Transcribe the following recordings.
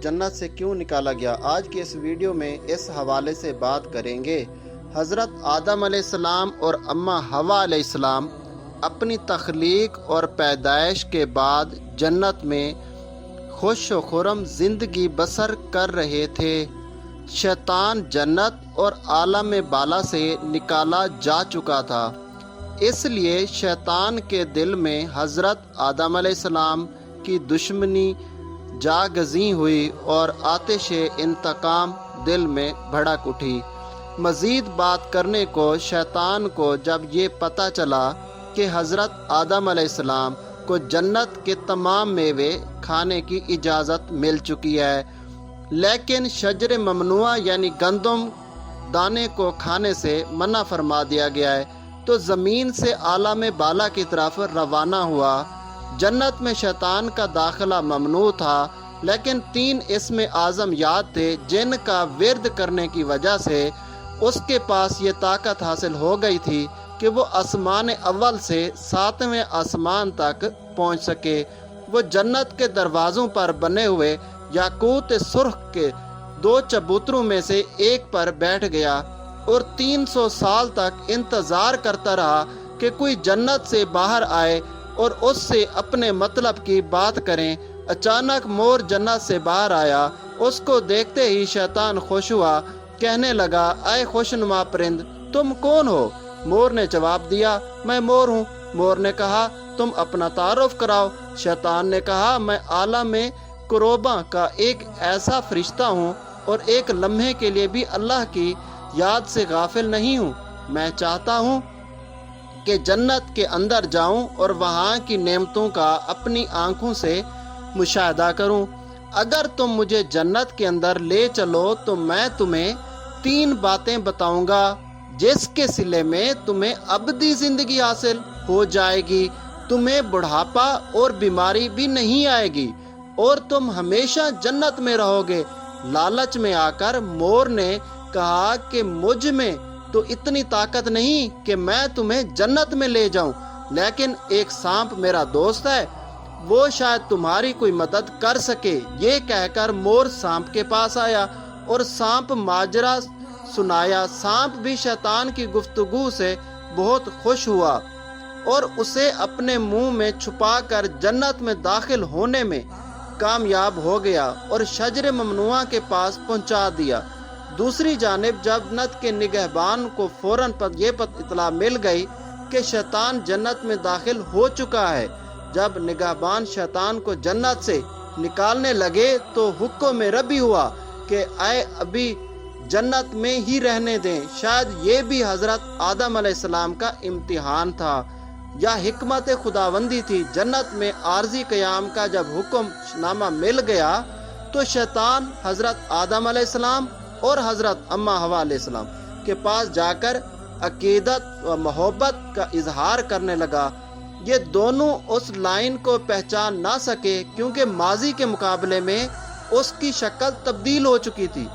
جنت سے کیوں نکالا گیا؟ آج کے اس ویڈیو میں اس حوالے سے بات کریں گے۔ حضرت آدم علیہ السلام اور اماں حوا علیہ السلام اپنی تخلیق اور پیدائش کے بعد جنت میں خوش و خرم زندگی بسر کر رہے تھے۔ شیطان جنت اور عالم بالا سے نکالا جا چکا تھا، اس لیے شیطان کے دل میں حضرت آدم علیہ السلام کی دشمنی جاگزیں ہوئی اور آتش انتقام دل میں بھڑک اٹھی۔ مزید بات کرنے کو شیطان کو جب یہ پتہ چلا کہ حضرت آدم علیہ السلام کو جنت کے تمام میوے کھانے کی اجازت مل چکی ہے، لیکن شجر ممنوعہ یعنی گندم دانے کو کھانے سے منع فرما دیا گیا ہے، تو زمین سے عالم بالا کی طرف روانہ ہوا۔ جنت میں شیطان کا داخلہ ممنوع تھا، لیکن 3 اسم اعظم یاد تھے جن کا ورد کرنے کی وجہ سے اس کے پاس یہ طاقت حاصل ہو گئی تھی کہ وہ آسمان اول سے 7ویں آسمان تک پہنچ سکے۔ وہ جنت کے دروازوں پر بنے ہوئے یاقوت سرخ کے 2 چبوتروں میں سے ایک پر بیٹھ گیا اور 300 سال تک انتظار کرتا رہا کہ کوئی جنت سے باہر آئے اور اس سے اپنے مطلب کی بات کریں۔ اچانک مور جنت سے باہر آیا، اس کو دیکھتے ہی شیطان خوش ہوا، کہنے لگا، اے خوشنما پرند، تم کون ہو؟ مور نے جواب دیا، میں مور ہوں۔ مور نے کہا، تم اپنا تعارف کراؤ۔ شیطان نے کہا، میں عالم کروباں کا ایک ایسا فرشتہ ہوں اور ایک لمحے کے لیے بھی اللہ کی یاد سے غافل نہیں ہوں۔ میں چاہتا ہوں کہ جنت کے اندر جاؤں اور وہاں کی نعمتوں کا اپنی آنکھوں سے مشاہدہ کروں۔ اگر تم مجھے جنت کے اندر لے چلو تو میں تمہیں 3 باتیں بتاؤں گا جس کے صلے میں تمہیں ابدی زندگی حاصل ہو جائے گی، تمہیں بڑھاپا اور بیماری بھی نہیں آئے گی اور تم ہمیشہ جنت میں رہو گے۔ لالچ میں آ کر مور نے کہا کہ مجھ میں تو اتنی طاقت نہیں کہ میں تمہیں جنت میں لے جاؤں، لیکن ایک سانپ میرا دوست ہے، وہ شاید تمہاری کوئی مدد کر سکے۔ یہ کہہ کر مور سانپ کے پاس آیا اور سانپ ماجرا سنایا۔ سانپ بھی شیطان کی گفتگو سے بہت خوش ہوا اور اسے اپنے منہ میں چھپا کر جنت میں داخل ہونے میں کامیاب ہو گیا اور شجر ممنوعہ کے پاس پہنچا دیا۔ دوسری جانب جنت کے نگہبان کو فوراً یہ اطلاع مل گئی کہ شیطان جنت میں داخل ہو چکا ہے۔ جب نگہبان شیطان کو جنت سے نکالنے لگے تو حکم ربی ہوا کہ اے ابھی جنت میں ہی رہنے دیں۔ شاید یہ بھی حضرت آدم علیہ السلام کا امتحان تھا یا حکمت خداوندی تھی۔ جنت میں عارضی قیام کا جب حکم نامہ مل گیا تو شیطان حضرت آدم علیہ السلام اور حضرت اماں حوا علیہ السلام کے پاس جا کر عقیدت و محبت کا اظہار کرنے لگا۔ یہ دونوں اس لائن کو پہچان نہ سکے کیونکہ ماضی کے مقابلے میں اس کی شکل تبدیل ہو چکی تھی۔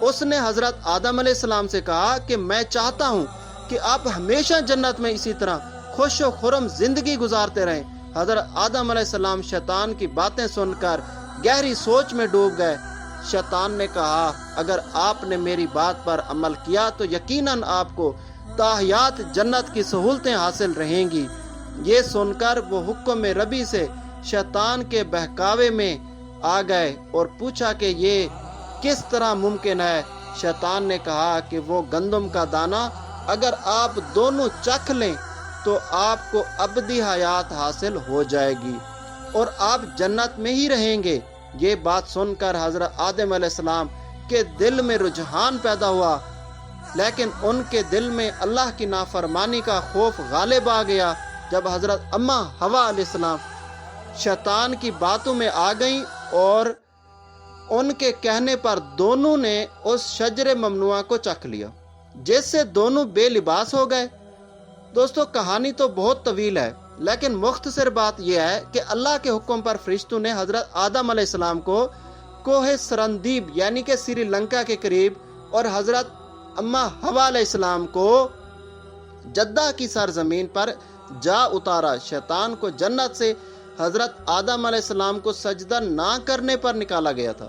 اس نے حضرت آدم علیہ السلام سے کہا کہ میں چاہتا ہوں کہ آپ ہمیشہ جنت میں اسی طرح خوش و خرم زندگی گزارتے رہیں۔ حضرت آدم علیہ السلام شیطان کی باتیں سن کر گہری سوچ میں ڈوب گئے۔ شیطان نے کہا، اگر آپ نے میری بات پر عمل کیا تو یقیناً آپ کو تاحیات جنت کی سہولتیں حاصل رہیں گی۔ یہ سن کر وہ حکم ربی سے شیطان کے بہکاوے میں آ گئے اور پوچھا کہ یہ کس طرح ممکن ہے؟ شیطان نے کہا کہ وہ گندم کا دانہ اگر آپ دونوں چکھ لیں تو آپ کو ابدی حیات حاصل ہو جائے گی اور آپ جنت میں ہی رہیں گے۔ یہ بات سن کر حضرت آدم علیہ السلام کے دل میں رجحان پیدا ہوا، لیکن ان کے دل میں اللہ کی نافرمانی کا خوف غالب آ گیا۔ جب حضرت اماں حوا علیہ السلام شیطان کی باتوں میں آ گئیں اور ان کے کہنے پر دونوں نے اس شجر ممنوعہ کو چکھ لیا، جس سے دونوں بے لباس ہو گئے۔ دوستو، کہانی تو بہت طویل ہے، لیکن مختصر بات یہ ہے کہ اللہ کے حکم پر فرشتوں نے حضرت آدم علیہ السلام کو کوہ سرندیب یعنی کہ سری لنکا کے قریب اور حضرت اماں حوا علیہ السلام کو جدہ کی سرزمین پر جا اتارا۔ شیطان کو جنت سے حضرت آدم علیہ السلام کو سجدہ نہ کرنے پر نکالا گیا تھا۔